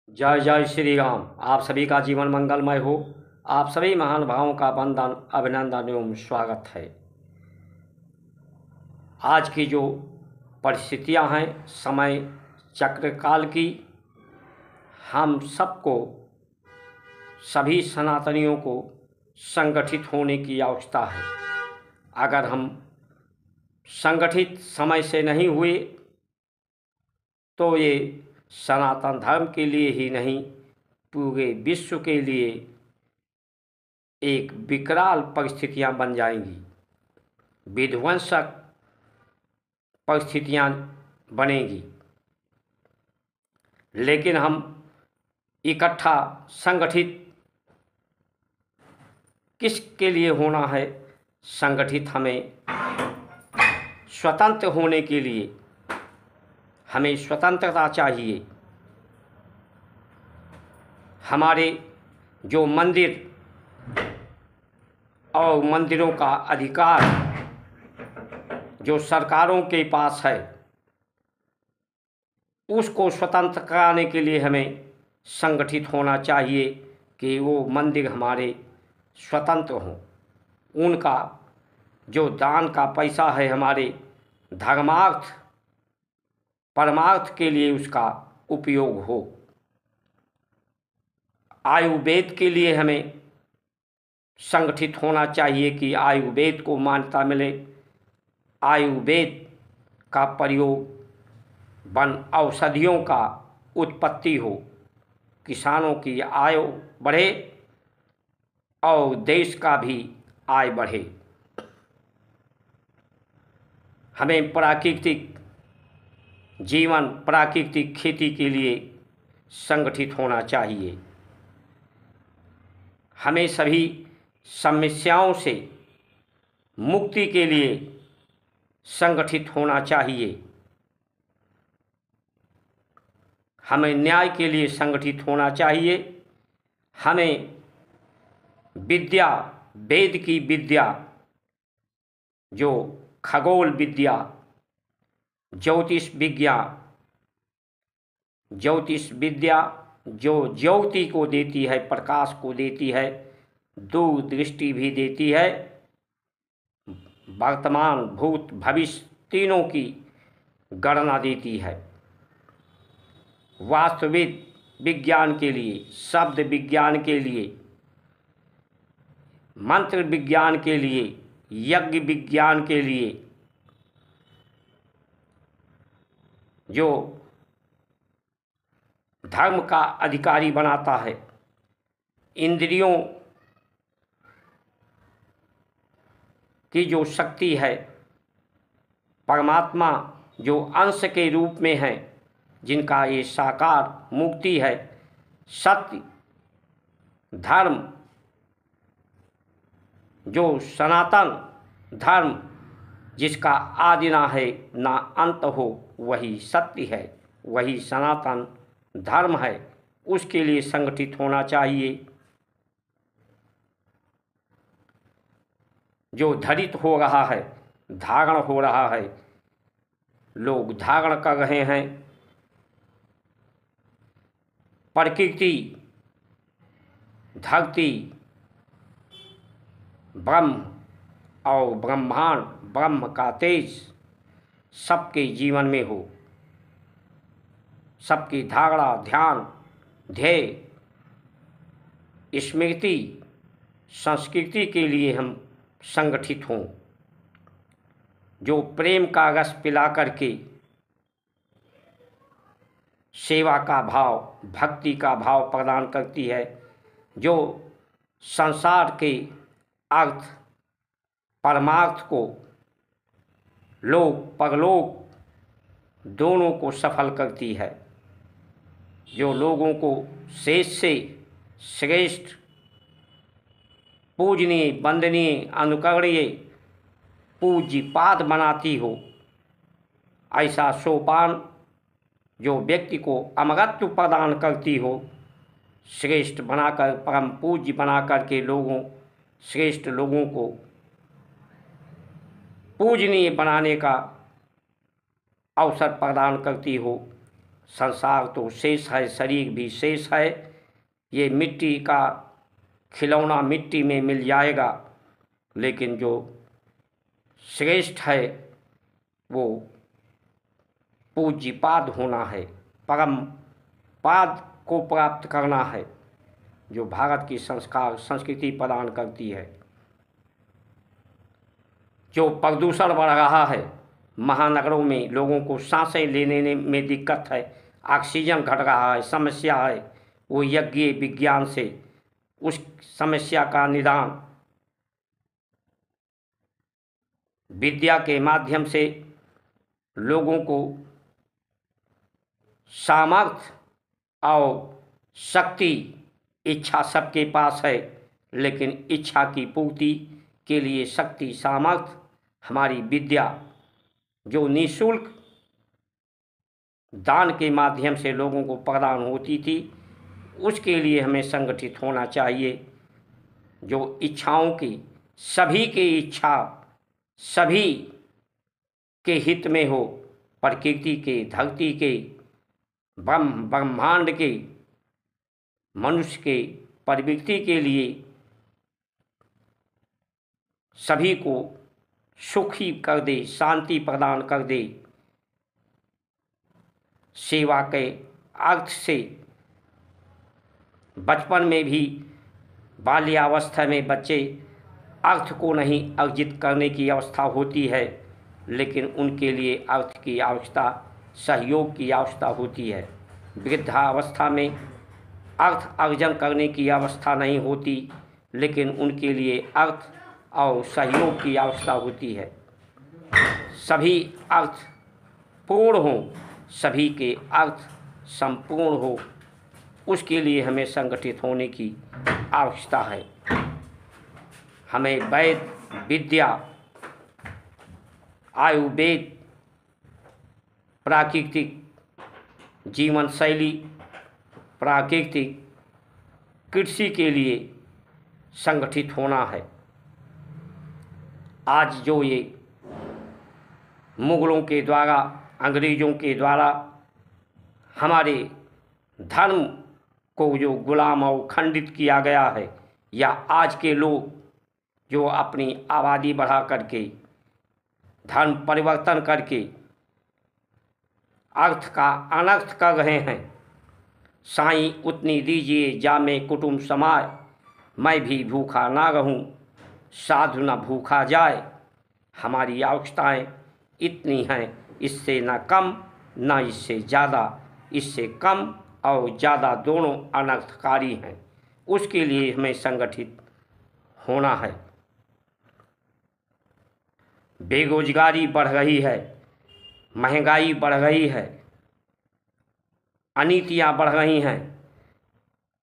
जय जय श्री राम। आप सभी का जीवन मंगलमय हो। आप सभी महान भावों का वंदन, अभिनंदन एवं स्वागत है। आज की जो परिस्थितियां हैं समय चक्रकाल की, हम सबको, सभी सनातनियों को संगठित होने की आवश्यकता है। अगर हम संगठित समय से नहीं हुए तो ये सनातन धर्म के लिए ही नहीं, पूरे विश्व के लिए एक विकराल परिस्थितियां बन जाएंगी, विध्वंसक परिस्थितियां बनेंगी। लेकिन हम इकट्ठा संगठित किसके लिए होना है? संगठित हमें स्वतंत्र होने के लिए, हमें स्वतंत्रता चाहिए। हमारे जो मंदिर और मंदिरों का अधिकार जो सरकारों के पास है, उसको स्वतंत्र कराने के लिए हमें संगठित होना चाहिए कि वो मंदिर हमारे स्वतंत्र हों। उनका जो दान का पैसा है हमारे धर्मार्थ परमार्थ के लिए उसका उपयोग हो। आयुर्वेद के लिए हमें संगठित होना चाहिए कि आयुर्वेद को मान्यता मिले, आयुर्वेद का प्रयोग वन औषधियों का उत्पत्ति हो, किसानों की आय बढ़े और देश का भी आय बढ़े। हमें प्राकृतिक जीवन, प्राकृतिक खेती के लिए संगठित होना चाहिए। हमें सभी समस्याओं से मुक्ति के लिए संगठित होना चाहिए। हमें न्याय के लिए संगठित होना चाहिए। हमें विद्या, वेद की विद्या, जो खगोल विद्या, ज्योतिष विद्या जो ज्योति को देती है, प्रकाश को देती है, दूरदृष्टि भी देती है, वर्तमान भूत भविष्य तीनों की गणना देती है। वास्तविक विज्ञान के लिए, शब्द विज्ञान के लिए, मंत्र विज्ञान के लिए, यज्ञ विज्ञान के लिए, जो धर्म का अधिकारी बनाता है, इंद्रियों की जो शक्ति है, परमात्मा जो अंश के रूप में है, जिनका ये साकार मुक्ति है, सत्य धर्म, जो सनातन धर्म जिसका आदि ना है ना अंत हो, वही सत्य है, वही सनातन धर्म है। उसके लिए संगठित होना चाहिए। जो धरित हो रहा है, धारण हो रहा है, लोग धारण कर रहे हैं प्रकृति, धरती, ब्रह्म और ब्रह्मांड, ब्रह्म का तेज सबके जीवन में हो, सबकी धारणा, ध्यान, ध्येय, स्मृति, संस्कृति के लिए हम संगठित हों। जो प्रेम का रस पिला करके सेवा का भाव, भक्ति का भाव प्रदान करती है, जो संसार के अर्थ परमार्थ को, लोक परलोक दोनों को सफल करती है, जो लोगों को शेष से श्रेष्ठ, पूजनीय, वंदनीय, अनुकरणीय, पूज्यपाद बनाती हो, ऐसा सोपान जो व्यक्ति को अमरत्व प्रदान करती हो, श्रेष्ठ बनाकर, परम पूज्य बनाकर के लोगों, श्रेष्ठ लोगों को पूजनीय बनाने का अवसर प्रदान करती हो, संसार तो शेष है, शरीर भी शेष है। ये मिट्टी का खिलौना मिट्टी में मिल जाएगा, लेकिन जो श्रेष्ठ है वो पूज्यपाद होना है, परम पाद को प्राप्त करना है, जो भारत की संस्कार संस्कृति प्रदान करती है। जो प्रदूषण बढ़ रहा है, महानगरों में लोगों को सांसें लेने में दिक्कत है, ऑक्सीजन घट रहा है, समस्या है, वो यज्ञ विज्ञान से उस समस्या का निदान विद्या के माध्यम से लोगों को सामर्थ्य और शक्ति, इच्छा सबके पास है, लेकिन इच्छा की पूर्ति के लिए शक्ति सामर्थ्य हमारी विद्या जो निःशुल्क दान के माध्यम से लोगों को प्रदान होती थी, उसके लिए हमें संगठित होना चाहिए। जो इच्छाओं की, सभी की इच्छा सभी के हित में हो, प्रकृति के, धरती के, ब्रह्मांड के, मनुष्य के प्रवृत्ति के लिए सभी को सुखी कर दे, शांति प्रदान कर दे। सेवा के अर्थ से बचपन में भी, बाल्यावस्था में बच्चे अर्थ को नहीं अर्जित करने की अवस्था होती है, लेकिन उनके लिए अर्थ की आवश्यकता, सहयोग की आवश्यकता होती है। वृद्धावस्था में अर्थ अर्जन करने की अवस्था नहीं होती, लेकिन उनके लिए अर्थ और सहयोग की आवश्यकता होती है। सभी अर्थ पूर्ण हो, सभी के अर्थ संपूर्ण हो, उसके लिए हमें संगठित होने की आवश्यकता है। हमें वैद विद्या, आयुर्वेद, प्राकृतिक जीवन शैली, प्राकृतिक कृषि के लिए संगठित होना है। आज जो ये मुगलों के द्वारा, अंग्रेज़ों के द्वारा हमारे धर्म को जो गुलाम और खंडित किया गया है, या आज के लोग जो अपनी आबादी बढ़ा करके, धर्म परिवर्तन करके अर्थ का अनर्थ कर रहे हैं। साईं उतनी दीजिए जामे कुटुंब समाए, मैं भी भूखा ना रहूं, साधु न भूखा जाए। हमारी आवश्यकताएं इतनी हैं, इससे न कम न इससे ज़्यादा, इससे कम और ज़्यादा दोनों अनर्थकारी हैं। उसके लिए हमें संगठित होना है। बेरोजगारी बढ़ रही है, महंगाई बढ़ रही है, अनीतियाँ बढ़ रही हैं,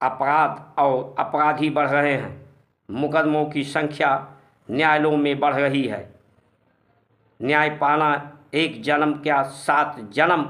अपराध और अपराधी बढ़ रहे हैं, मुकदमों की संख्या न्यायालयों में बढ़ रही है। न्याय पाना एक जन्म क्या 7 जन्म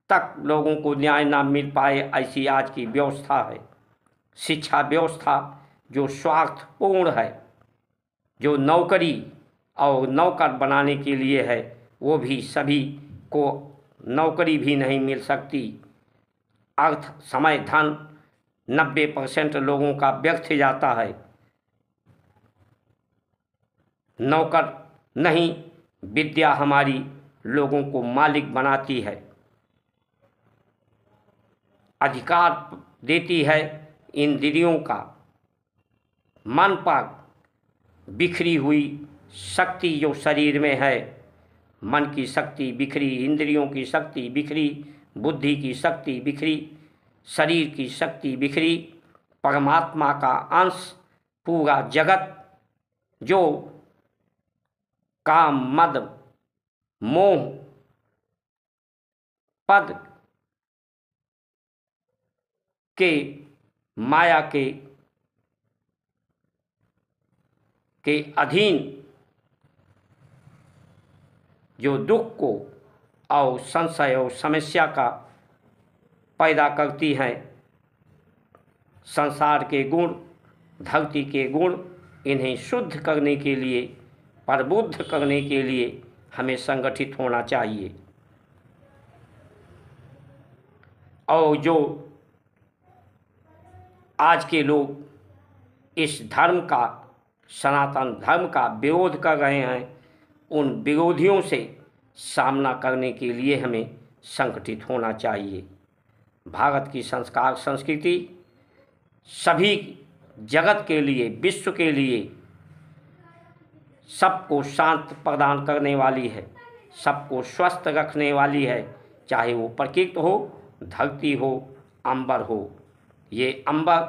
तक लोगों को न्याय ना मिल पाए, ऐसी आज की व्यवस्था है। शिक्षा व्यवस्था जो स्वार्थपूर्ण है, जो नौकरी और नौकर बनाने के लिए है, वो भी सभी को नौकरी भी नहीं मिल सकती। अर्थ, समय, धन 90% लोगों का व्यर्थ जाता है। नौकर नहीं, विद्या हमारी लोगों को मालिक बनाती है, अधिकार देती है। इंद्रियों का, मन पर बिखरी हुई शक्ति जो शरीर में है, मन की शक्ति बिखरी, इंद्रियों की शक्ति बिखरी, बुद्धि की शक्ति बिखरी, शरीर की शक्ति बिखरी, परमात्मा का अंश पूरा जगत जो काम, मद, मोह, पद के, माया के अधीन जो दुख को और संशय और समस्या का पैदा करती हैं, संसार के गुण, धरती के गुण, इन्हें शुद्ध करने के लिए, प्रबुद्ध करने के लिए हमें संगठित होना चाहिए। और जो आज के लोग इस धर्म का, सनातन धर्म का विरोध कर रहे हैं, उन विरोधियों से सामना करने के लिए हमें संगठित होना चाहिए। भारत की संस्कार संस्कृति सभी जगत के लिए, विश्व के लिए सबको शांत प्रदान करने वाली है, सबको स्वस्थ रखने वाली है, चाहे वो प्रकृति हो, धरती हो, अंबर हो। ये अंबर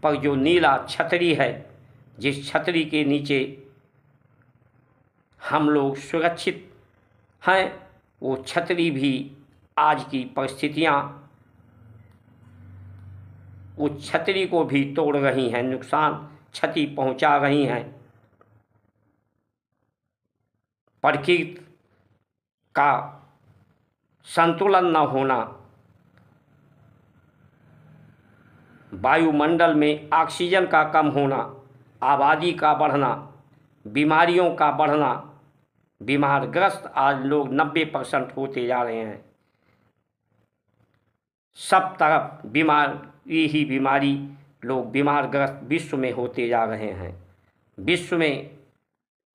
पर जो नीला छतरी है, जिस छतरी के नीचे हम लोग सुरक्षित हैं, वो छतरी भी आज की परिस्थितियाँ उस छतरी को भी तोड़ रही हैं, नुकसान क्षति पहुंचा रही हैं। प्रकृति का संतुलन न होना, वायुमंडल में ऑक्सीजन का कम होना, आबादी का बढ़ना, बीमारियों का बढ़ना, बीमारग्रस्त आज लोग 90% होते जा रहे हैं। सब तरफ बीमारी ही बीमारी, लोग बीमारग्रस्त विश्व में होते जा रहे हैं। विश्व में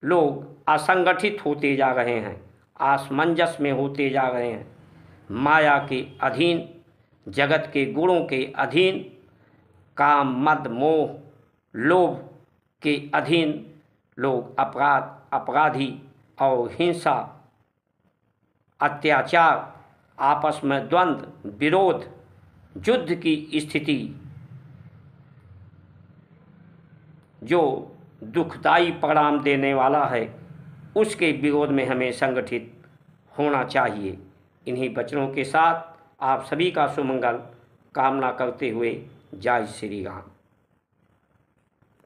लोग असंगठित होते जा रहे हैं, असमंजस में होते जा रहे हैं, माया के अधीन, जगत के गुणों के अधीन, काम, मद, मोह, लोभ के अधीन लोग अपराधी और हिंसा, अत्याचार, आपस में द्वंद्व, विरोध, युद्ध की स्थिति जो दुखदायी परिणाम देने वाला है, उसके विरोध में हमें संगठित होना चाहिए। इन्हीं वचनों के साथ आप सभी का सुमंगल कामना करते हुए जय श्री राम।